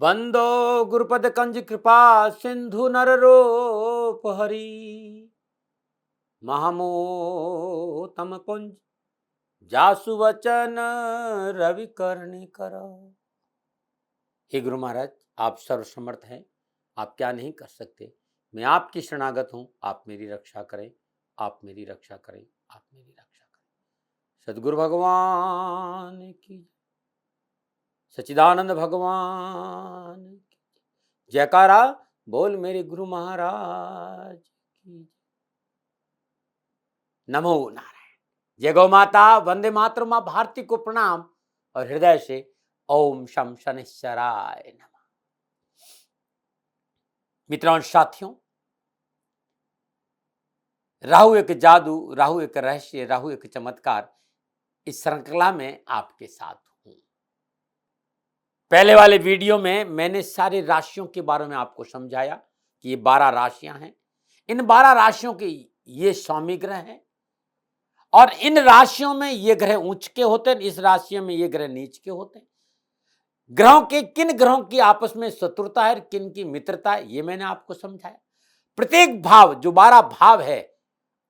वंदो गुरुपद कंज कृपा सिंधु नर रूप हरि महामोतम कुंज जासु वचन रवि करणी कर। हे गुरु महाराज, आप सर्वसमर्थ हैं, आप क्या नहीं कर सकते। मैं आपकी शरणागत हूं, आप मेरी रक्षा करें, आप मेरी रक्षा करें, आप मेरी रक्षा करें। सद्गुरु भगवान की, सच्चिदानंद भगवान की जयकारा बोल मेरे गुरु महाराज की। नमो नारायण। जय गौ माता, वंदे मातरम, मां भारती को प्रणाम और हृदय से ओम शम शनिश्चराय नमः। मित्रों और साथियों, राहु एक जादू, राहु एक रहस्य, राहु एक चमत्कार, इस श्रृंखला में आपके साथ हूं। पहले वाले वीडियो में मैंने सारी राशियों के बारे में आपको समझाया कि ये 12 राशियां हैं। इन 12 राशियों के ये स्वामी ग्रह हैं और इन राशियों में ये ग्रह उच्च के होते हैं, इस राशियों में ये ग्रह नीच के होते हैं। ग्रहों के किन ग्रहों की आपस में शत्रुता है, किन की मित्रता है, ये मैंने आपको समझाया। प्रत्येक भाव, जो 12 भाव है,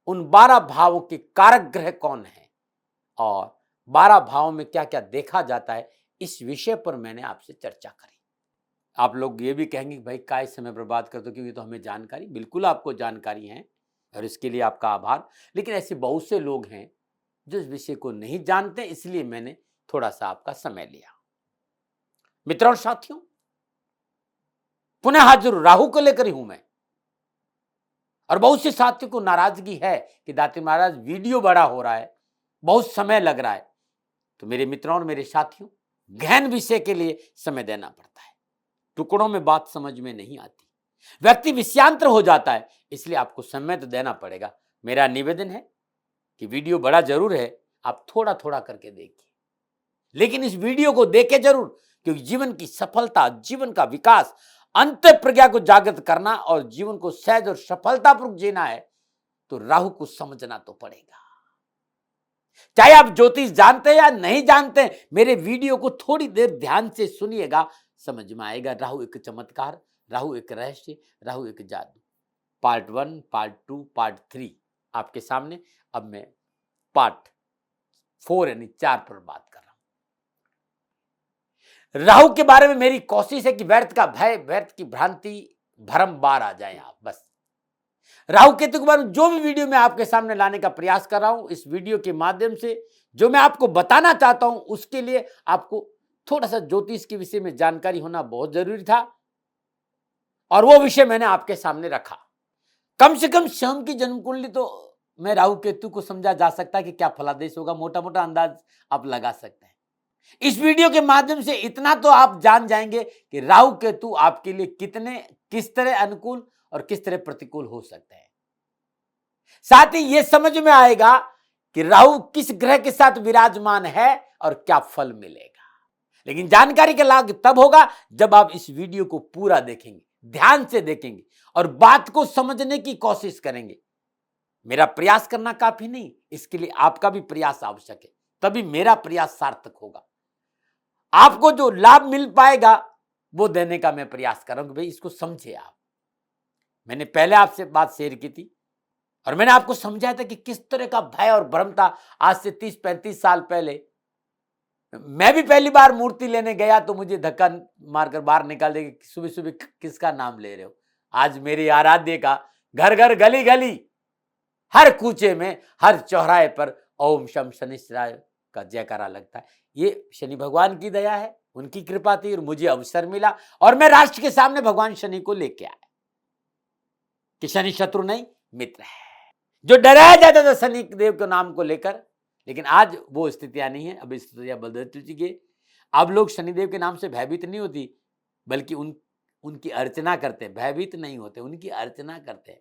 उन 12 भावों के कारक ग्रह कौन है और 12 भावों में क्या क्या देखा जाता है, इस विषय पर मैंने आपसे चर्चा करी। आप लोग ये भी कहेंगे कि भाई काय समय बर्बाद कर दो, क्योंकि तो हमें जानकारी, बिल्कुल आपको जानकारी है और इसके लिए आपका आभार। लेकिन ऐसे बहुत से लोग हैं जो इस विषय को नहीं जानते, इसलिए मैंने थोड़ा सा आपका समय लिया। मित्रों और साथियों, पुनः हाजिर राहु को लेकर ही हूं मैं। और बहुत से साथियों को नाराजगी है कि दाती महाराज वीडियो बड़ा हो रहा है, बहुत समय लग रहा है। तो मेरे मित्रों और मेरे साथियों, गहन विषय के लिए समय देना पड़ता है। टुकड़ों में बात समझ में नहीं आती, व्यक्ति विषयांतर हो जाता है, इसलिए आपको समय तो देना पड़ेगा। मेरा निवेदन है कि वीडियो बड़ा जरूर है, आप थोड़ा थोड़ा करके देखिए, लेकिन इस वीडियो को देखें जरूर, क्योंकि जीवन की सफलता, जीवन का विकास, अंत प्रज्ञा को जागृत करना और जीवन को सहज और सफलतापूर्वक जीना है तो राहु को समझना तो पड़ेगा। चाहे आप ज्योतिष जानते हैं या नहीं जानते, मेरे वीडियो को थोड़ी देर ध्यान से सुनिएगा, समझ में आएगा। राहु एक चमत्कार, राहु एक रहस्य, राहु एक जादू। पार्ट 1, पार्ट 2, पार्ट 3 आपके सामने। अब मैं पार्ट 4 यानी 4 पर बात कर रहा हूं। राहु के बारे में मेरी कोशिश है कि व्यर्थ का भय, व्यर्थ की भ्रांति, भ्रम बार आ जाए आप। बस राहु केतु के बारे में जो भी वीडियो मैं आपके सामने लाने का प्रयास कर रहा हूं, इस वीडियो के माध्यम से जो मैं आपको बताना चाहता हूं, उसके लिए आपको थोड़ा सा ज्योतिष के विषय में जानकारी होना बहुत जरूरी था और वो विषय मैंने आपके सामने रखा। कम से कम स्वयं की जन्म कुंडली तो मैं राहु केतु को समझा जा सकता है कि क्या फलादेश होगा, मोटा मोटा अंदाज आप लगा सकते हैं। इस वीडियो के माध्यम से इतना तो आप जान जाएंगे कि राहु केतु आपके लिए किस तरह अनुकूल और किस तरह प्रतिकूल हो सकते हैं। साथ ही यह समझ में आएगा कि राहु किस ग्रह के साथ विराजमान है और क्या फल मिलेगा। लेकिन जानकारी का लाभ तब होगा जब आप इस वीडियो को पूरा देखेंगे, ध्यान से देखेंगे और बात को समझने की कोशिश करेंगे। मेरा प्रयास करना काफी नहीं, इसके लिए आपका भी प्रयास आवश्यक है, तभी मेरा प्रयास सार्थक होगा। आपको जो लाभ मिल पाएगा वो देने का मैं प्रयास करूंगा। भाई इसको समझे आप। मैंने पहले आपसे बात शेयर की थी और मैंने आपको समझाया था कि किस तरह का भय और भ्रम था। आज से 30-35 साल पहले मैं भी पहली बार मूर्ति लेने गया तो मुझे धक्का मारकर बाहर निकाल देगा कि सुबह सुबह किसका नाम ले रहे हो। आज मेरे आराध्य का घर घर, गली गली, हर कूचे में, हर चौराहे पर ओम शम शनिश्चराय का जयकारा लगता है। ये शनि भगवान की दया है, उनकी कृपा थी और मुझे अवसर मिला और मैं राष्ट्र के सामने भगवान शनि को लेके आया कि शनि शत्रु नहीं मित्र है। जो डराया जाता था शनि देव के नाम को लेकर, लेकिन आज वो स्थितियां नहीं है। अब स्थितियां बदल चुकी है। अब लोग शनिदेव के नाम से भयभीत नहीं होती, बल्कि उनकी अर्चना करते हैं। भयभीत नहीं होते, उनकी अर्चना करते हैं।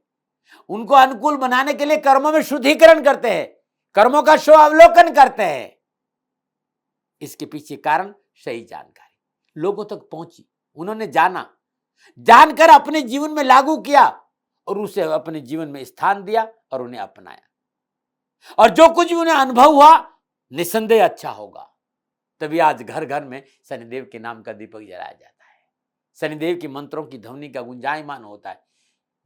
उनको अनुकूल बनाने के लिए कर्मों में शुद्धिकरण करते हैं, कर्मों का अवलोकन करते हैं। इसके पीछे कारण सही जानकारी लोगों तक पहुंची, उन्होंने जाना, जानकर अपने जीवन में लागू किया और उसे अपने जीवन में स्थान दिया और उन्हें अपनाया। और जो कुछ भी उन्हें अनुभव हुआ निसंदेह अच्छा होगा। तभी आज घर घर में शनिदेव के नाम का दीपक जलाया जाता है। शनिदेव के मंत्रों की ध्वनि का गुंजायमान होता है,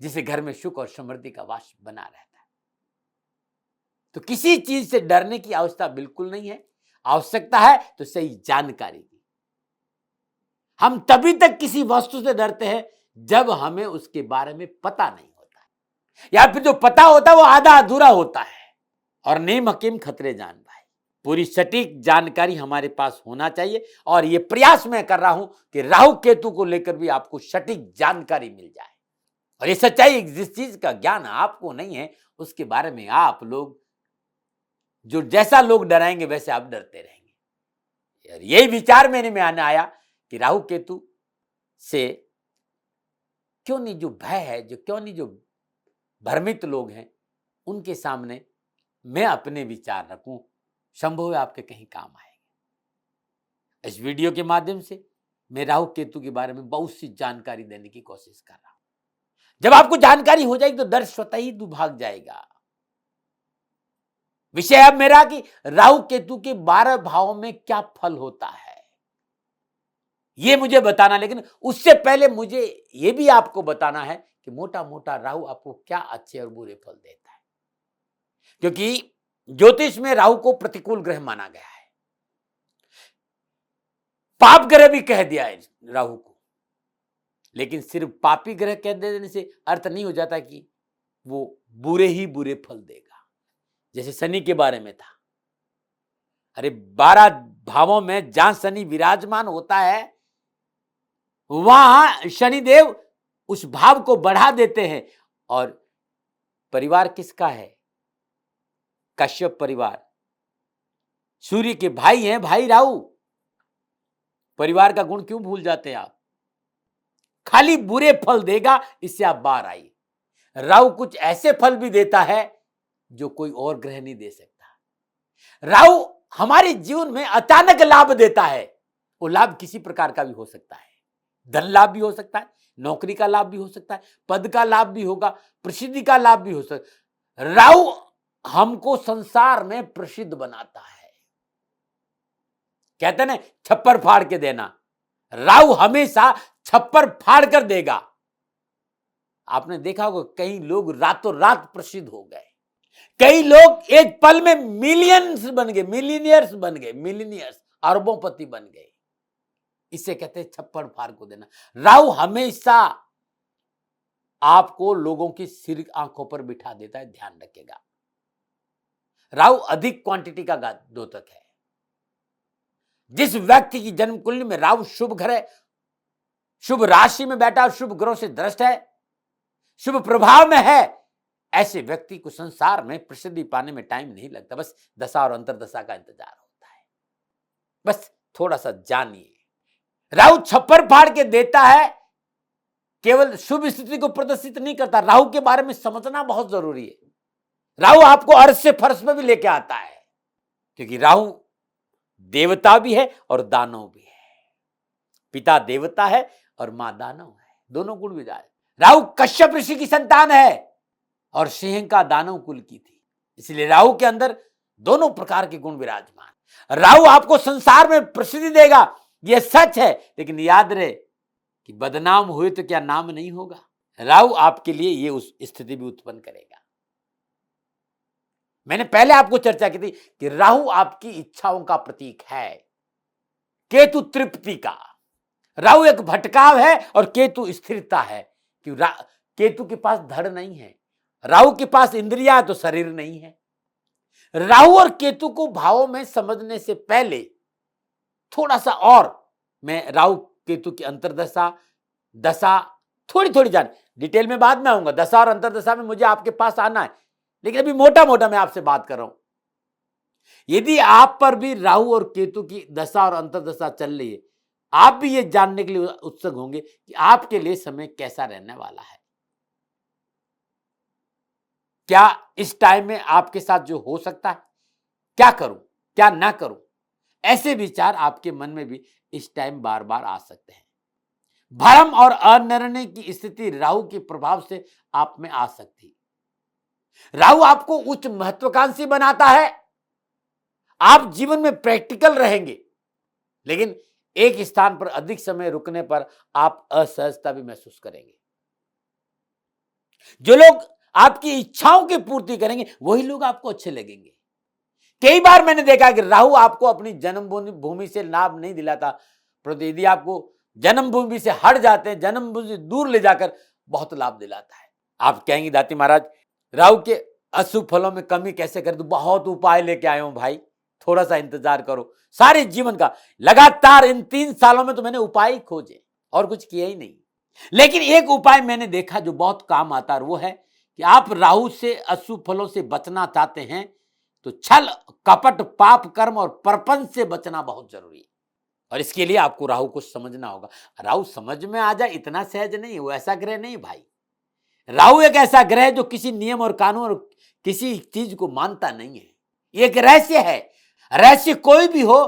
जिससे घर में सुख और समृद्धि का वास बना रहता है। तो किसी चीज से डरने की आवश्यकता बिल्कुल नहीं है। आवश्यकता है तो सही जानकारी की। हम तभी तक किसी वस्तु से डरते हैं जब हमें उसके बारे में पता नहीं होता है, या फिर जो पता होता है वो आधा अधूरा होता है। और नेम हकीम खतरे जान भाई, पूरी सटीक जानकारी हमारे पास होना चाहिए। और ये प्रयास मैं कर रहा हूं कि राहु केतु को लेकर भी आपको सटीक जानकारी मिल जाए। और ये सच्चाई, जिस चीज का ज्ञान आपको नहीं है उसके बारे में आप लोग, जो जैसा लोग डराएंगे वैसे आप डरते रहेंगे। और यही विचार मेरे में आने आया कि राहु केतु से क्यों नहीं जो भय है, जो भ्रमित लोग हैं, उनके सामने मैं अपने विचार रखूं, संभव है आपके कहीं काम आएंगे। इस वीडियो के माध्यम से मैं राहु केतु के बारे में बहुत सी जानकारी देने की कोशिश कर रहा हूं। जब आपको जानकारी हो जाएगी तो डर स्वतः ही भाग जाएगा। विषय अब मेरा कि राहु केतु के 12 भावों में क्या फल होता है ये मुझे बताना, लेकिन उससे पहले मुझे यह भी आपको बताना है कि मोटा मोटा राहु आपको क्या अच्छे और बुरे फल देता है। क्योंकि ज्योतिष में राहु को प्रतिकूल ग्रह माना गया है, पाप ग्रह भी कह दिया है राहु को। लेकिन सिर्फ पापी ग्रह कह देने से अर्थ नहीं हो जाता कि वो बुरे ही बुरे फल देगा। जैसे शनि के बारे में था, अरे 12 भावों में जहां शनि विराजमान होता है वहां शनिदेव उस भाव को बढ़ा देते हैं। और परिवार किसका है? कश्यप परिवार, सूर्य के भाई हैं भाई राहु। परिवार का गुण क्यों भूल जाते हैं आप? खाली बुरे फल देगा, इससे आप बाहर आइए। राहु कुछ ऐसे फल भी देता है जो कोई और ग्रह नहीं दे सकता। राहु हमारे जीवन में अचानक लाभ देता है। वो लाभ किसी प्रकार का भी हो सकता है, धन लाभ भी हो सकता है, नौकरी का लाभ भी हो सकता है, पद का लाभ भी होगा, प्रसिद्धि का लाभ भी हो सकता है। राहु हमको संसार में प्रसिद्ध बनाता है। कहते हैं ना, छप्पर फाड़ के देना। राहु हमेशा छप्पर फाड़ कर देगा। आपने देखा होगा कई लोग रातों रात प्रसिद्ध हो गए, कई लोग एक पल में मिलियंस बन गए, मिलीनियर्स बन गए, मिलीनियर्स अरबोंपति बन गए। इसे कहते हैं छप्पर फाड़ को देना। राहु हमेशा आपको लोगों की सिर आंखों पर बिठा देता है, ध्यान रखिएगा। राहु अधिक क्वांटिटी का द्योतक है। जिस व्यक्ति की जन्म कुंडली में राहु शुभ घर है, शुभ राशि में बैठा, शुभ ग्रहों से दृष्ट है, शुभ प्रभाव में है, ऐसे व्यक्ति को संसार में प्रसिद्धि पाने में टाइम नहीं लगता। बस दशा और अंतरदशा का इंतजार होता है। बस थोड़ा सा जानिए। राहु छप्पर फाड़ के देता है, केवल शुभ स्थिति को प्रदर्शित नहीं करता। राहु के बारे में समझना बहुत जरूरी है। राहु आपको अर्श से फर्श में भी लेके आता है, क्योंकि राहु देवता भी है और दानव भी है। पिता देवता है और मां दानव है, दोनों गुण विराज। राहु कश्यप ऋषि की संतान है और सिंह का दानव कुल की थी, इसलिए राहु के अंदर दोनों प्रकार के गुण विराजमान। राहु आपको संसार में प्रसिद्धि देगा, यह सच है, लेकिन याद रहे कि बदनाम हुए तो क्या नाम नहीं होगा। राहु आपके लिए ये उस स्थिति भी उत्पन्न करेगा। मैंने पहले आपको चर्चा की थी कि राहु आपकी इच्छाओं का प्रतीक है, केतु तृप्ति का। राहु एक भटकाव है और केतु स्थिरता है। कि केतु के पास धड़ नहीं है, राहु के पास इंद्रिया है तो शरीर नहीं है। राहु और केतु को भावों में समझने से पहले थोड़ा सा और मैं राहु केतु की अंतरदशा, दशा थोड़ी थोड़ी जान, डिटेल में बाद में आऊंगा। दशा और अंतरदशा में मुझे आपके पास आना है, लेकिन अभी मोटा मोटा मैं आपसे बात कर रहा हूं। यदि आप पर भी राहु और केतु की दशा और अंतरदशा चल रही है, आप भी ये जानने के लिए उत्सुक होंगे कि आपके लिए समय कैसा रहने वाला है। क्या इस टाइम में आपके साथ जो हो सकता है, क्या करूं क्या ना करूं, ऐसे विचार आपके मन में भी इस टाइम बार बार आ सकते हैं। भ्रम और अनिर्णय की स्थिति राहु के प्रभाव से आप में आ सकती। राहु आपको उच्च महत्वाकांक्षी बनाता है। आप जीवन में प्रैक्टिकल रहेंगे, लेकिन एक स्थान पर अधिक समय रुकने पर आप असहजता भी महसूस करेंगे। जो लोग आपकी इच्छाओं की पूर्ति करेंगे वही लोग आपको अच्छे लगेंगे। कई बार मैंने देखा कि राहु आपको अपनी जन्मभूमि भूमि से लाभ नहीं दिलाता, परंतु यदि आपको जन्मभूमि से हट जाते हैं, जन्मभूमि से दूर ले जाकर बहुत लाभ दिलाता है। आप कहेंगे दाती महाराज, राहु के अशुभ फलों में कमी कैसे कर दूं? बहुत उपाय लेके आए हूं भाई, थोड़ा सा इंतजार करो। सारे जीवन का लगातार इन 3 सालों में तो मैंने उपाय ही खोजे और कुछ किया ही नहीं। लेकिन एक उपाय मैंने देखा जो बहुत काम आता है, वो है कि आप राहु से अशुभ फलों से बचना चाहते हैं तो छल, कपट, पाप, कर्म और परपंच से बचना बहुत जरूरी है। और इसके लिए आपको राहु को समझना होगा। राहु समझ में आ जाए इतना सहज नहीं है, वो ऐसा ग्रह नहीं भाई। राहु एक ऐसा ग्रह है जो किसी नियम और कानून और किसी चीज को मानता नहीं है। ये एक रहस्य है। रहस्य कोई भी हो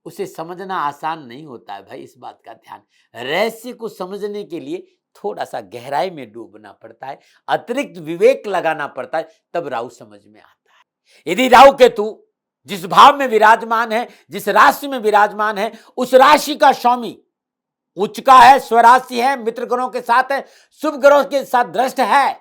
उसे समझना आसान नहीं होता है भाई, इस बात का ध्यान। रहस्य को समझने के लिए थोड़ा सा गहराई में डूबना पड़ता है, अतिरिक्त विवेक लगाना पड़ता है, तब राहु समझ में आता है। यदि राहु केतु जिस भाव में विराजमान है, जिस राशि में विराजमान है, उस राशि का स्वामी उच्च का है, स्वराशि है, मित्र ग्रहों के साथ है, शुभ ग्रहों के साथ दृष्ट है,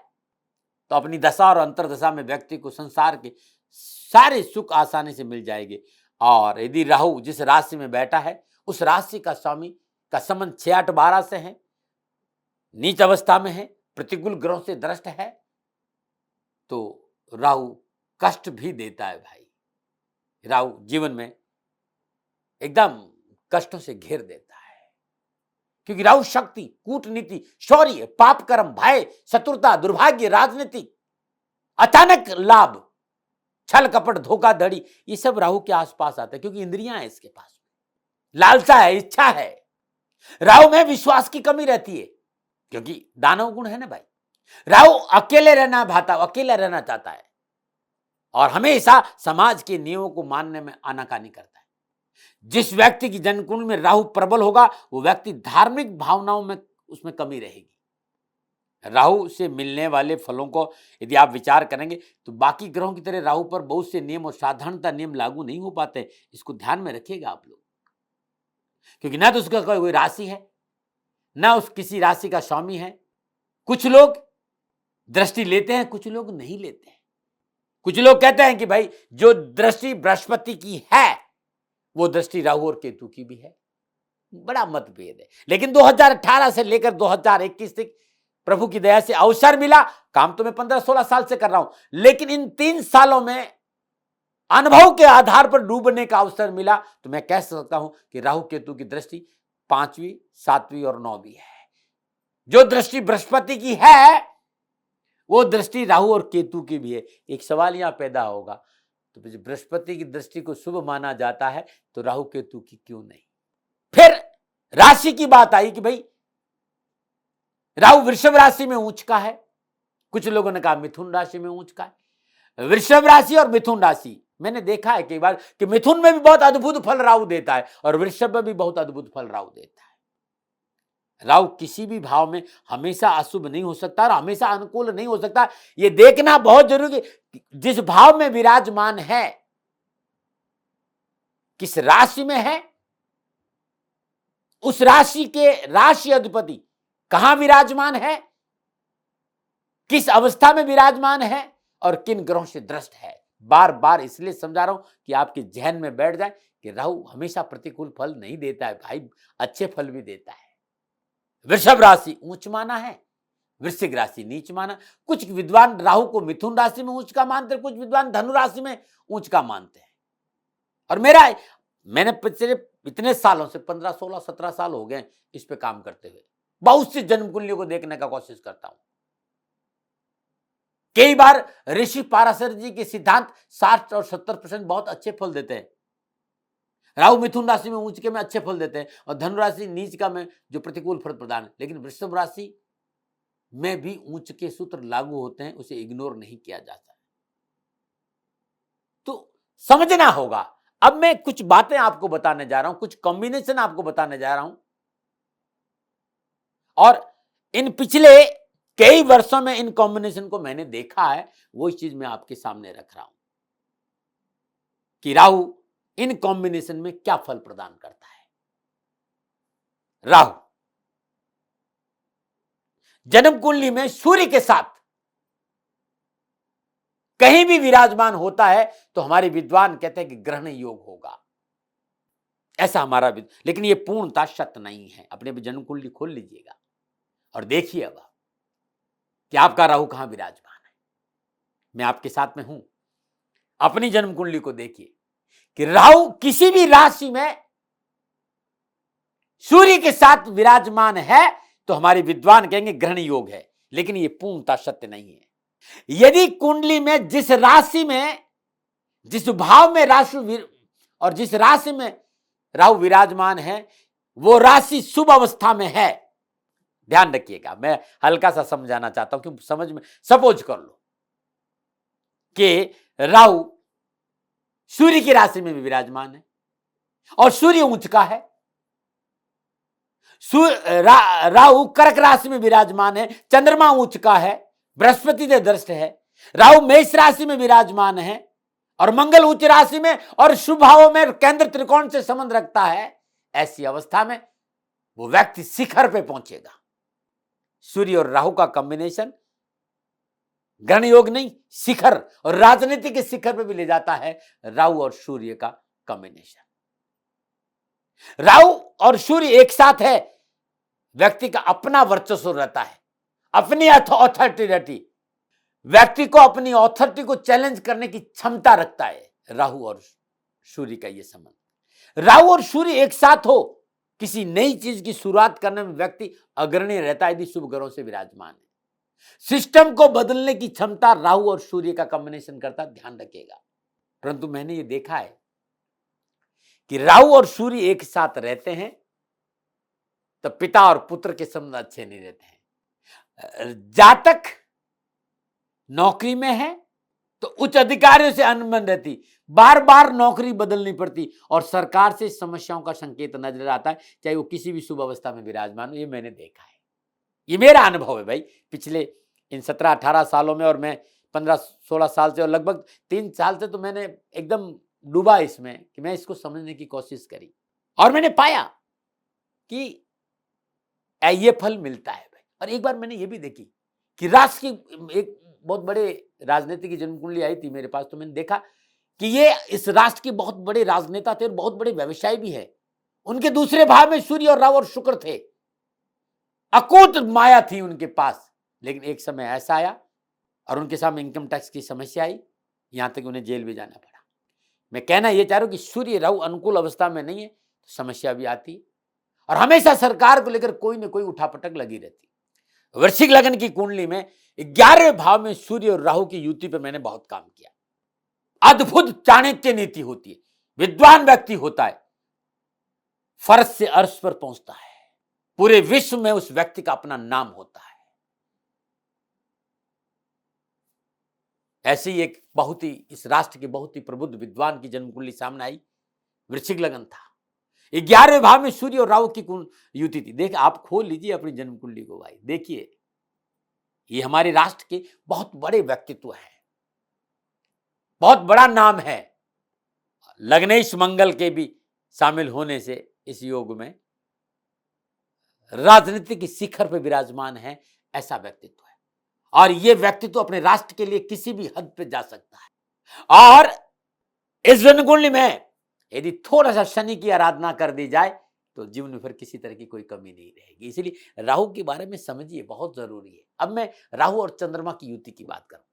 तो अपनी दशा और अंतरदशा में व्यक्ति को संसार के सारे सुख आसानी से मिल जाएंगे। और यदि राहु जिस राशि में बैठा है, उस राशि का स्वामी का संबंध 6-8-12 से है, नीच अवस्था में है, प्रतिकूल ग्रहों से दृष्ट है, तो राहु कष्ट भी देता है भाई। राहु जीवन में एकदम कष्टों से घेर देता है, क्योंकि राहु शक्ति, कूटनीति, शौर्य, पाप कर्म, भय, शत्रुता, दुर्भाग्य, राजनीति, अचानक लाभ, छल कपट, धोखाधड़ी, ये सब राहु के आसपास आता है, क्योंकि इंद्रियां है इसके पास, लालसा है, इच्छा है। राहु में विश्वास की कमी रहती है, क्योंकि दानव गुण है ना भाई। राहु अकेले रहना भाता, अकेला रहना चाहता है और हमेशा समाज के नियमों को मानने में आनाकानी करता है। जिस व्यक्ति की जन्मकुंडली में राहु प्रबल होगा, वो व्यक्ति धार्मिक भावनाओं में उसमें कमी रहेगी। राहु से मिलने वाले फलों को यदि आप विचार करेंगे तो बाकी ग्रहों की तरह राहु पर बहुत से नियम और साधारणता नियम लागू नहीं हो पाते। इसको ध्यान में रखिएगा आप लोग, क्योंकि ना तो उसका कोई राशि है, ना उस किसी राशि का स्वामी है। कुछ लोग दृष्टि लेते हैं, कुछ लोग नहीं लेते हैं। कुछ लोग कहते हैं कि भाई जो दृष्टि बृहस्पति की है वो दृष्टि राहु और केतु की भी है। बड़ा मतभेद है। लेकिन 2018 से लेकर 2021 तक प्रभु की दया से अवसर मिला। काम तो मैं 15-16 साल से कर रहा हूं, लेकिन इन 3 सालों में अनुभव के आधार पर डूबने का अवसर मिला, तो मैं कह सकता हूं कि राहु केतु की दृष्टि 5वीं, 7वीं और 9वीं है। जो दृष्टि बृहस्पति की है वो दृष्टि राहु और केतु की भी है। एक सवाल यहां पैदा होगा, तो बृहस्पति की दृष्टि को शुभ माना जाता है तो राहु केतु की क्यों नहीं? फिर राशि की बात आई कि भाई राहु वृषभ राशि में उच्च का है, कुछ लोगों ने कहा मिथुन राशि में उच्च का है। वृषभ राशि और मिथुन राशि मैंने देखा है कई बार कि मिथुन में भी बहुत अद्भुत फल राहु देता है और वृषभ में भी बहुत अद्भुत फल राहु देता है। राहु किसी भी भाव में हमेशा अशुभ नहीं हो सकता और हमेशा अनुकूल नहीं हो सकता। यह देखना बहुत जरूरी है जिस भाव में विराजमान है, किस राशि में है, उस राशि के राशि अधिपति कहां विराजमान है, किस अवस्था में विराजमान है और किन ग्रहों से दृष्ट है। बार बार इसलिए समझा रहा हूं कि आपके जहन में बैठ जाए कि राहु हमेशा प्रतिकूल फल नहीं देता है भाई, अच्छे फल भी देता है। वृषभ राशि उच्च माना है, वृश्चिक राशि नीच माना। कुछ विद्वान राहु को मिथुन राशि में उच्च का मानते हैं, कुछ विद्वान धनु राशि में उच्च का मानते हैं। और मैंने पिछले इतने सालों से 15, 16, 17 साल हो गए इस पे काम करते हुए, बहुत सी जन्म कुंडलियों को देखने का कोशिश करता हूं। कई बार ऋषि पाराशर जी के सिद्धांत 60 और 70% बहुत अच्छे फल देते हैं। राहु मिथुन राशि में उच्च के में अच्छे फल देते हैं और धनु राशि नीच का में जो प्रतिकूल फल प्रदान है। लेकिन वृषभ राशि में भी उच्च के सूत्र लागू होते हैं, उसे इग्नोर नहीं किया जाता। तो समझना होगा। अब मैं कुछ बातें आपको बताने जा रहा हूं, कुछ कॉम्बिनेशन आपको बताने जा रहा हूं और इन पिछले कई वर्षों में इन कॉम्बिनेशन को मैंने देखा है, वो चीज मैं आपके सामने रख रहा हूं कि राहु इन कॉम्बिनेशन में क्या फल प्रदान करता है। राहु जन्म कुंडली में सूर्य के साथ कहीं भी विराजमान होता है तो हमारे विद्वान कहते हैं कि ग्रहण योग होगा, ऐसा हमारा लेकिन यह पूर्णता सत्य नहीं है। अपने जन्म कुंडली खोल लीजिएगा और देखिए अब कि आपका राहु कहां विराजमान है। मैं आपके साथ में हूं, अपनी जन्म कुंडली को देखिए कि राहु किसी भी राशि में सूर्य के साथ विराजमान है तो हमारे विद्वान कहेंगे ग्रहण योग है, लेकिन यह पूर्णता सत्य नहीं है। यदि कुंडली में जिस राशि में, जिस भाव में राशि और जिस राशि में राहु विराजमान है वो राशि शुभ अवस्था में है, ध्यान रखिएगा, मैं हल्का सा समझाना चाहता हूं क्योंकि समझ में, सपोज कर लो कि राहु सूर्य की राशि में भी विराजमान है और सूर्य उच्च का है, राहु कर्क राशि में विराजमान है, चंद्रमा उच्च का है, बृहस्पति से दृष्ट है, राहु मेष राशि में विराजमान है और मंगल उच्च राशि में और शुभ भावों में केंद्र त्रिकोण से संबंध रखता है। ऐसी अवस्था में वो व्यक्ति शिखर पे पहुंचेगा। सूर्य और राहु का कॉम्बिनेशन ग्रहण योग नहीं, शिखर और राजनीति के शिखर पे भी ले जाता है राहु और सूर्य का कॉम्बिनेशन। राहु और सूर्य एक साथ है, व्यक्ति का अपना वर्चस्व रहता है, अपनी अथॉरिटी रहती, व्यक्ति को अपनी अथॉरिटी को चैलेंज करने की क्षमता रखता है राहु और सूर्य का यह संबंध। राहु और सूर्य एक साथ हो, किसी नई चीज की शुरुआत करने में व्यक्ति अग्रणी रहता है यदि शुभ ग्रहों से विराजमान है। सिस्टम को बदलने की क्षमता राहु और सूर्य का कॉम्बिनेशन करता, ध्यान रखिएगा। परंतु मैंने ये देखा है कि राहु और सूर्य एक साथ रहते हैं तो पिता और पुत्र के संबंध अच्छे नहीं रहते हैं। जातक नौकरी में है तो उच्च अधिकारियों से अनबन रहती, बार बार नौकरी बदलनी पड़ती और सरकार से समस्याओं का संकेत नजर आता है, चाहे वो किसी भी शुभ अवस्था में विराजमान हो। ये मैंने देखा है, ये मेरा अनुभव है भाई, पिछले इन 17-18 सालों में, और मैं 15-16 साल से और लगभग 3 साल से तो मैंने एकदम डूबा इसमें कि मैं इसको समझने की कोशिश करी और मैंने पाया कि ये फल मिलता है भाई। और एक बार मैंने ये भी देखी कि राष्ट्र की एक बहुत बड़े राजनीति की जन्म कुंडली आई थी मेरे पास, तो मैंने देखा कि ये इस राष्ट्र के बहुत बड़े राजनेता थे और बहुत बड़े व्यवसायी भी है। उनके दूसरे भाव में सूर्य और राहु और शुक्र थे, अकूत माया थी उनके पास। लेकिन एक समय ऐसा आया और उनके सामने इनकम टैक्स की समस्या आई, यहां तक उन्हें जेल भी जाना पड़ा। मैं कहना यह चाह रहा हूं कि सूर्य राहु अनुकूल अवस्था में नहीं है तो समस्या भी आती और हमेशा सरकार को लेकर कोई ना कोई उठापटक लगी रहती। वृश्चिक लग्न की कुंडली में 11वें भाव में सूर्य और राहु की युति पर मैंने बहुत काम किया। अद्भुत चाणक्य नीति होती है, विद्वान व्यक्ति होता है, फर्श से अर्श पर पहुंचता है, पूरे विश्व में उस व्यक्ति का अपना नाम होता है। ऐसे ही एक बहुत ही इस राष्ट्र के बहुत ही प्रबुद्ध विद्वान की जन्म कुंडली सामने आई, वृश्चिक लग्न था, 11वें भाव में सूर्य और राहु की युति थी। देख, आप खोल लीजिए अपनी जन्म कुंडली को भाई, देखिए ये हमारे राष्ट्र के बहुत बड़े व्यक्तित्व हैं, बहुत बड़ा नाम है। लग्नेश मंगल के भी शामिल होने से इस योग में राजनीति की शिखर पर विराजमान है, ऐसा व्यक्तित्व है। और यह व्यक्तित्व अपने राष्ट्र के लिए किसी भी हद पे जा सकता है। और इस जन्म कुंडली में यदि थोड़ा सा शनि की आराधना कर दी जाए तो जीवन में फिर किसी तरह की कोई कमी नहीं रहेगी। इसलिए राहु के बारे में समझिए, बहुत जरूरी है। अब मैं राहु और चंद्रमा की युति की बात करूं।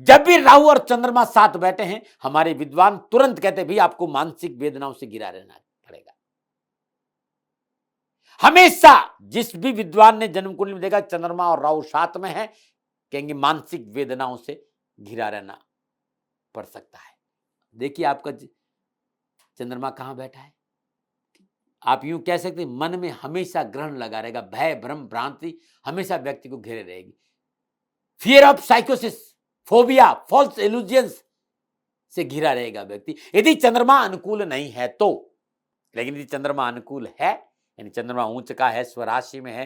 जब भी राहु और चंद्रमा साथ बैठे हैं, हमारे विद्वान तुरंत कहते हैं भाई आपको मानसिक वेदनाओं से घिरा रहना पड़ेगा। हमेशा जिस भी विद्वान ने जन्म कुंडली में देखा चंद्रमा और राहु साथ में है, कहेंगे मानसिक वेदनाओं से घिरा रहना पड़ सकता है। देखिए आपका चंद्रमा कहां बैठा है, आप यूं कह सकते हैं मन में हमेशा ग्रहण लगा रहेगा, भय भ्रम भ्रांति हमेशा व्यक्ति को घेरे रहेगी, फियर ऑफ साइकोसिस, फोबिया, फॉल्स इल्यूजन्स से घिरा रहेगा व्यक्ति, यदि चंद्रमा अनुकूल नहीं है तो। लेकिन यदि चंद्रमा अनुकूल है, यानी चंद्रमा उच्च का है, स्वराशि में है,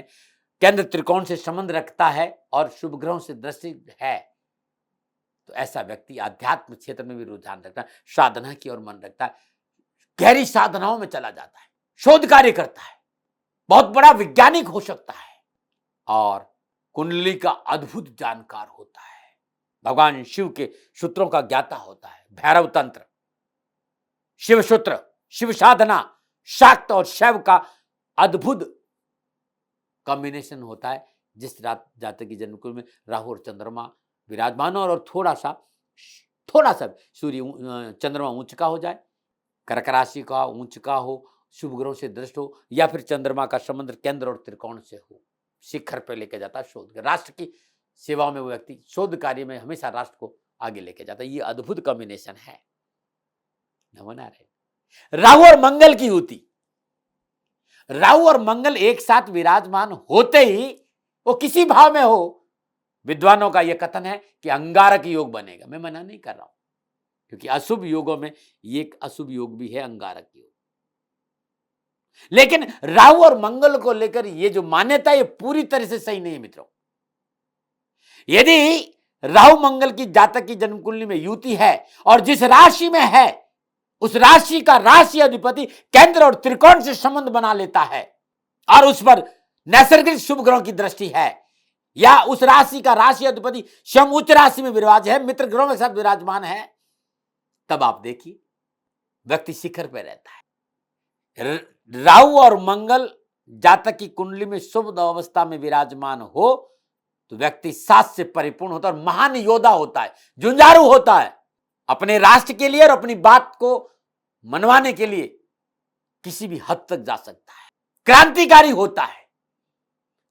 केंद्र त्रिकोण से संबंध रखता है और शुभ ग्रहों से दृष्टि है, तो ऐसा व्यक्ति आध्यात्म क्षेत्र में भी रुझान रखता है, साधना की ओर मन रखता है, गहरी साधनाओं में चला जाता है। शोध कार्य करता है, बहुत बड़ा वैज्ञानिक हो सकता है और कुंडली का अद्भुत जानकार होता है, भगवान शिव के सूत्रों का ज्ञाता होता है, भैरव तंत्र, शिव सूत्र, शिव साधना, शाक्त और शैव का अद्भुत कॉम्बिनेशन होता है। जिस जातक की जन्म कुंडली में राहु और चंद्रमा विराजमान हो और थोड़ा सा सूर्य चंद्रमा उच्च का हो जाए, कर्क राशि का उच्च का हो, शुभ ग्रहों से दृष्ट हो, या फिर चंद्रमा का संबंध केंद्र और त्रिकोण से हो, शिखर पे लेके जाता है शोध, राष्ट्र की सेवा में वो व्यक्ति शोध कार्य में हमेशा राष्ट्र को आगे लेके जाता है। ये अद्भुत कॉम्बिनेशन है। नमन आ रहे। राहु और मंगल की युति, राहु और मंगल एक साथ विराजमान होते ही वो किसी भाव में हो, विद्वानों का यह कथन है कि अंगारक योग बनेगा। मैं मना नहीं कर रहा हूं, क्योंकि अशुभ योगों में ये एक अशुभ योग भी है, अंगारक योग। लेकिन राहु और मंगल को लेकर ये जो मान्यता है ये पूरी तरह से सही नहीं है मित्रों। यदि राहु मंगल की जातक की जन्म कुंडली में युति है और जिस राशि में है उस राशि का राशि अधिपति केंद्र और त्रिकोण से संबंध बना लेता है और उस पर नैसर्गिक शुभ ग्रहों की दृष्टि है, या उस राशि का राशि अधिपति स्वयं उच्च राशि में विराज है, मित्र ग्रहों के साथ विराजमान है, तब आप देखिए व्यक्ति शिखर पर रहता है। राहु और मंगल जातक की कुंडली में शुभ अवस्था में विराजमान हो तो व्यक्ति सात से परिपूर्ण होता है और महान योद्धा होता है, जुंजारू होता है, अपने राष्ट्र के लिए और अपनी बात को मनवाने के लिए किसी भी हद तक जा सकता है, क्रांतिकारी होता है,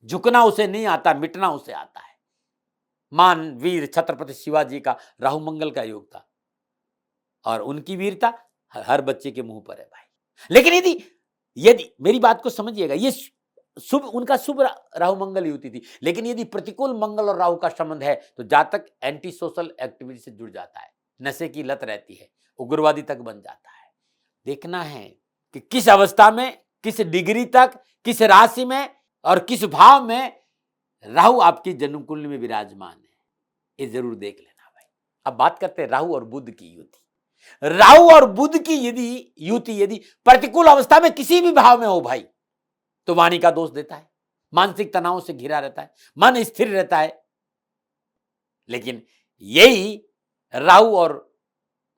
झुकना उसे नहीं आता, मिटना उसे आता है। मान वीर छत्रपति शिवाजी का राहु मंगल का योग था और उनकी वीरता हर बच्चे के मुंह पर है भाई। लेकिन यदि मेरी बात को समझिएगा, ये शुभ उनका शुभ राहु मंगल युति थी, लेकिन यदि प्रतिकूल मंगल और राहु का संबंध है तो जातक एंटी सोशल एक्टिविटी से जुड़ जाता है, नशे की लत रहती है, उग्रवादी तक बन जाता है। देखना है कि किस अवस्था में, किस डिग्री तक, किस राशि में और किस भाव में राहु आपकी जन्म कुंडली में विराजमान है, ये जरूर देख लेना भाई। अब बात करते हैं राहु और बुध की युति। राहु और बुध की यदि प्रतिकूल अवस्था में किसी भी भाव में हो भाई तो वाणी का दोष देता है, मानसिक तनाव से घिरा रहता है, मन स्थिर रहता है। लेकिन यही राहु और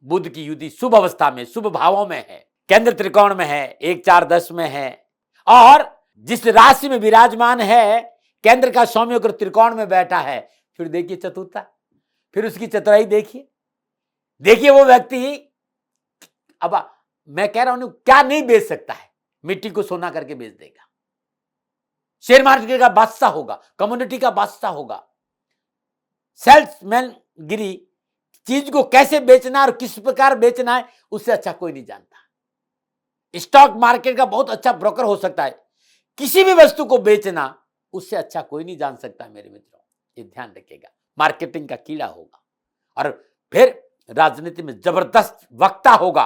बुध की युति शुभ अवस्था में, शुभ भावों में है, केंद्र त्रिकोण में है, 1 4 10 में है और जिस राशि में विराजमान है केंद्र का सौम्य होकर त्रिकोण में बैठा है, फिर देखिए चतुरता, फिर उसकी चतुराई देखिए वो व्यक्ति, अब मैं कह रहा हूं क्या नहीं बेच सकता है, मिट्टी को सोना करके बेच देगा, शेयर मार्केट का बादशाह होगा, कम्युनिटी का बादशाह होगा, सेल्समैन गिरी, चीज को कैसे बेचना और किस प्रकार बेचना है उससे अच्छा कोई नहीं जानता। स्टॉक मार्केट का बहुत अच्छा ब्रोकर हो सकता है, किसी भी वस्तु को बेचना उससे अच्छा कोई नहीं जान सकता मेरे मित्रों, ये ध्यान रखिएगा। मार्केटिंग का कीड़ा होगा और फिर राजनीति में जबरदस्त वक्ता होगा,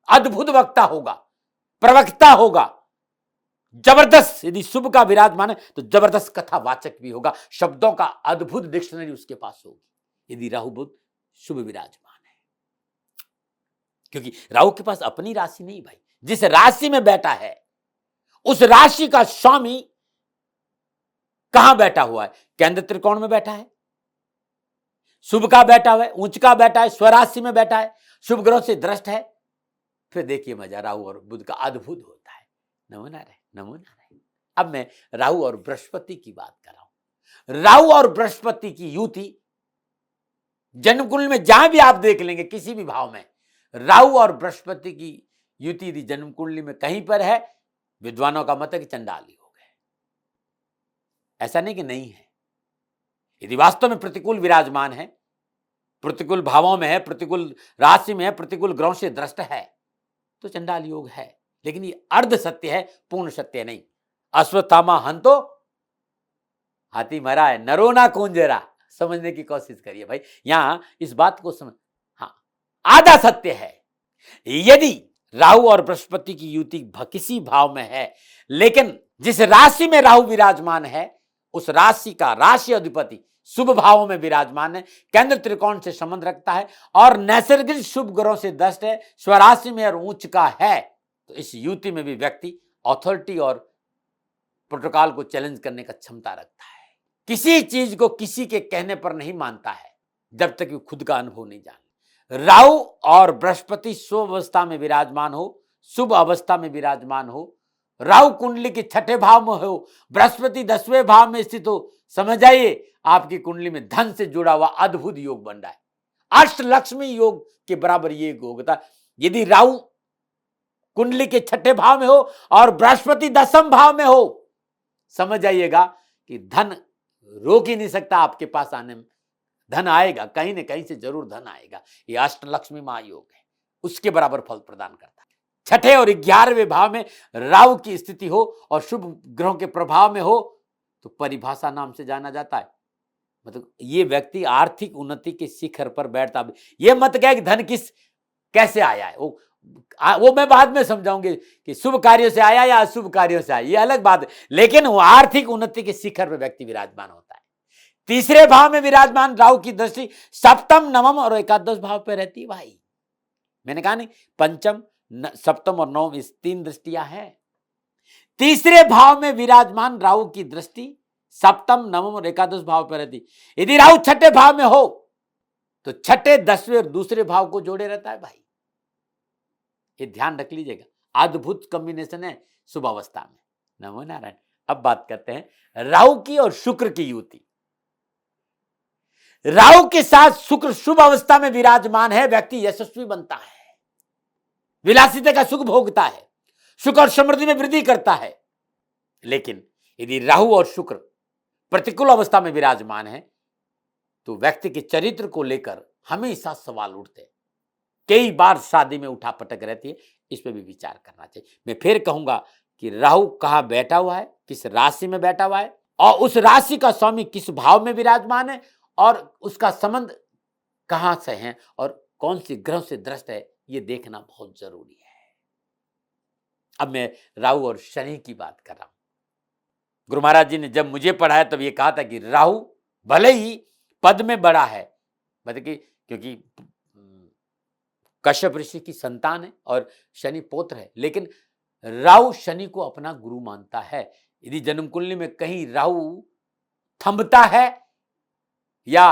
अद्भुत वक्ता होगा, प्रवक्ता होगा, जबरदस्त, यदि शुभ का विराजमान है तो जबरदस्त कथावाचक भी होगा, शब्दों का अद्भुत डिक्शनरी उसके पास होगी यदि राहु बुध शुभ विराजमान है। क्योंकि राहु के पास अपनी राशि नहीं भाई, जिस राशि में बैठा है उस राशि का स्वामी कहां बैठा हुआ है, केंद्र त्रिकोण में बैठा है, शुभ का बैठा हुआ है, उच्च का बैठा है, स्वराशि में बैठा है, शुभ ग्रह से दृष्ट है। फिर देखिए मजा, राहु और बुध का अद्भुत होता है। नमूना रहे। अब मैं राहु और बृहस्पति की बात कर रहा हूं। राहु और बृहस्पति की युति जन्म कुंडली में जहां भी आप देख लेंगे, किसी भी भाव में राहु और बृहस्पति की युति यदि जन्म कुंडली में कहीं पर है, विद्वानों का मत है कि चंडाली हो गए। ऐसा नहीं कि नहीं है, यदि वास्तव में प्रतिकूल विराजमान है, प्रतिकूल भावों में है, प्रतिकूल राशि में है, प्रतिकूल ग्रहों से दृष्ट है तो चंडाल योग है। लेकिन ये अर्ध सत्य है, पूर्ण सत्य नहीं। अश्वत्थामा हंतो हाथी मरा है, नरो ना कुंजरा, समझने की कोशिश करिए भाई, यहां इस बात को समझ, हाँ आधा सत्य है। यदि राहु और बृहस्पति की युति किसी भाव में है, लेकिन जिस राशि में राहु विराजमान है उस राशि का राशि अधिपति शुभ भावों में विराजमान है, केंद्र त्रिकोण से संबंध रखता है और नैसर्गिक शुभ ग्रहों से दृष्ट है, स्वराशि में और उच्च का है, तो इस युति में भी व्यक्ति अथॉरिटी और प्रोटोकॉल को चैलेंज करने का क्षमता रखता है। किसी चीज को किसी के कहने पर नहीं मानता है जब तक कि खुद का अनुभव नहीं जान। राहु और बृहस्पति शुभ अवस्था में विराजमान हो, शुभ अवस्था में विराजमान हो, राहु कुंडली के छठे भाव में हो, बृहस्पति 10वें भाव में स्थित हो, समझ जाइए आपकी कुंडली में धन से जुड़ा हुआ अद्भुत योग बन रहा है। अष्टलक्ष्मी योग के बराबर ये योग होता है। यदि राहु कुंडली के छठे भाव में हो और बृहस्पति 10वें भाव में हो, समझ जाइएगा कि धन रोक ही नहीं सकता आपके पास आने में। धन आएगा, कहीं ना कहीं से जरूर धन आएगा। ये अष्टलक्ष्मी महायोग है, उसके बराबर फल प्रदान करता है। छठे और 11वें भाव में राहु की स्थिति हो और शुभ ग्रहों के प्रभाव में हो तो परिभाषा नाम से जाना जाता है। मतलब ये व्यक्ति आर्थिक उन्नति के शिखर पर बैठता है। ये मत कहे कि धन कैसे आया है, वो मैं बाद में समझाऊंगी कि शुभ कार्यों से आया या अशुभ कार्यों से आया, ये अलग बात है। लेकिन वो आर्थिक उन्नति के शिखर पर व्यक्ति विराजमान होता है। तीसरे भाव में विराजमान राहु की दृष्टि सप्तम, नवम और एकादश भाव पर रहती है। भाई मैंने कहा नहीं, पंचम, सप्तम और नवम, इस 3 दृष्टियां हैं। तीसरे भाव में विराजमान राहु की दृष्टि सप्तम, नवम और एकादश भाव पर रहती। यदि राहु छठे भाव में हो तो छठे, 10वें और दूसरे भाव को जोड़े रहता है। भाई ये ध्यान रख लीजिएगा, अद्भुत कॉम्बिनेशन है शुभ अवस्था में। नमो नारायण। अब बात करते हैं राहु की और शुक्र की युति। राहु के साथ शुक्र शुभ अवस्था में विराजमान है, व्यक्ति यशस्वी बनता है, विलासिता का सुख भोगता है, सुख और समृद्धि में वृद्धि करता है। लेकिन यदि राहु और शुक्र प्रतिकूल अवस्था में विराजमान है तो व्यक्ति के चरित्र को लेकर हमेशा सवाल उठते हैं। कई बार शादी में उठा पटक रहती है, इस पर भी विचार करना चाहिए। मैं फिर कहूंगा कि राहु कहां बैठा हुआ है, किस राशि में बैठा हुआ है और उस राशि का स्वामी किस भाव में विराजमान है और उसका संबंध कहां से है और कौन सी ग्रह से दृष्ट है, यह देखना बहुत जरूरी है। अब मैं राहु और शनि की बात कर रहा हूं। गुरु महाराज जी ने जब मुझे पढ़ाया तब ये कहा था कि राहु भले ही पद में बड़ा है, मतलब कि क्योंकि कश्यप ऋषि की संतान है और शनि पौत्र है, लेकिन राहु शनि को अपना गुरु मानता है। यदि जन्म कुंडली में कहीं राहु थंबता है या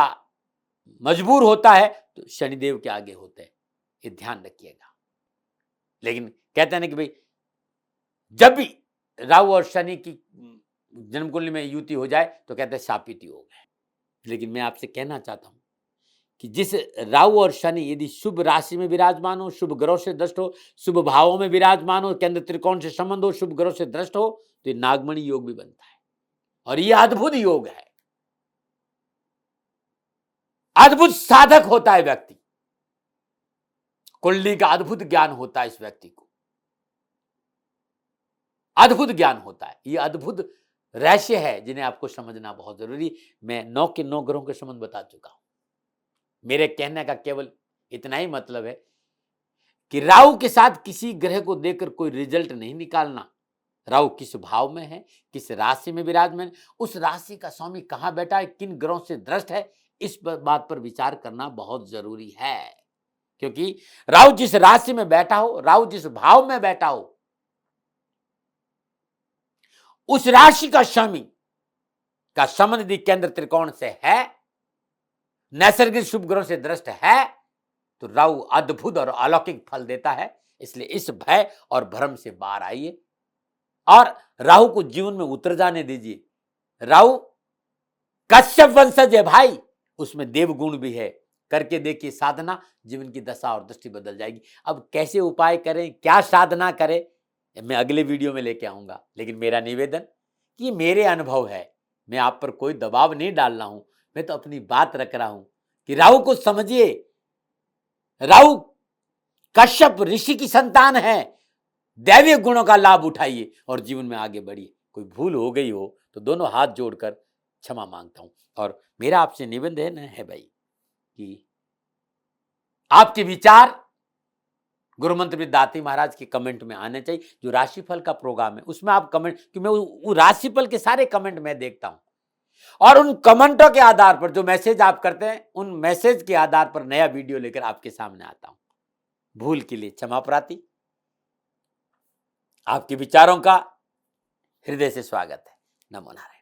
मजबूर होता है तो शनिदेव के आगे होते हैं, ये ध्यान रखिएगा। लेकिन कहते हैं ना कि भाई जब भी राहु और शनि की जन्म कुंडली में युति हो जाए तो कहते हैं शापित योग है। लेकिन मैं आपसे कहना चाहता हूं कि जिस राहु और शनि यदि शुभ राशि में विराजमान हो, शुभ ग्रह से दृष्ट हो, शुभ भावों में विराजमान हो, केंद्र त्रिकोण से संबंध हो, शुभ ग्रह से दृष्ट हो, तो ये नागमणि योग भी बनता है और ये अद्भुत योग है। अद्भुत साधक होता है व्यक्ति, कुंडली का अद्भुत ज्ञान होता है इस व्यक्ति को, अद्भुत ज्ञान होता है। ये अद्भुत रहस्य है जिन्हें आपको समझना बहुत जरूरी। मैं 9 के 9 ग्रहों के संबंध बता चुका हूं। मेरे कहने का केवल इतना ही मतलब है कि राहु के साथ किसी ग्रह को देखकर कोई रिजल्ट नहीं निकालना। राहु किस भाव में है, किस राशि में विराजमान, उस राशि का स्वामी कहां बैठा है, किन ग्रहों से दृष्ट है, इस बात पर विचार करना बहुत जरूरी है। क्योंकि राहु जिस राशि में बैठा हो, राहु जिस भाव में बैठा हो, उस राशि का स्वामी का संबंध यदि केंद्र त्रिकोण से है, नैसर्गिक शुभ ग्रहों से दृष्ट है, तो राहु अद्भुत और अलौकिक फल देता है। इसलिए इस भय और भ्रम से बाहर आइए और राहु को जीवन में उतर जाने दीजिए। राहु कश्यप वंशज है भाई, उसमें देवगुण भी है। करके देखिए साधना, जीवन की दशा और दृष्टि बदल जाएगी। अब कैसे उपाय करें, क्या साधना करें, मैं अगले वीडियो में लेके आऊंगा। लेकिन मेरा निवेदन कि मेरे अनुभव है, मैं आप पर कोई दबाव नहीं डाल रहा हूं, मैं तो अपनी बात रख रहा हूं कि राहु को समझिए। राहु कश्यप ऋषि की संतान है, दैवीय गुणों का लाभ उठाइए और जीवन में आगे बढ़िए। कोई भूल हो गई हो तो दोनों हाथ जोड़कर क्षमा मांगता हूं। और मेरा आपसे निवेदन है भाई कि आपके विचार गुरु मंत्र दाती महाराज के कमेंट में आने चाहिए। जो राशिफल का प्रोग्राम है उसमें आप कमेंट, क्योंकि मैं वो राशिफल के सारे कमेंट मैं देखता हूं और उन कमेंटों के आधार पर जो मैसेज आप करते हैं, उन मैसेज के आधार पर नया वीडियो लेकर आपके सामने आता हूं। भूल के लिए क्षमा प्रार्थी। आपके विचारों का हृदय से स्वागत है। नमो नारायण।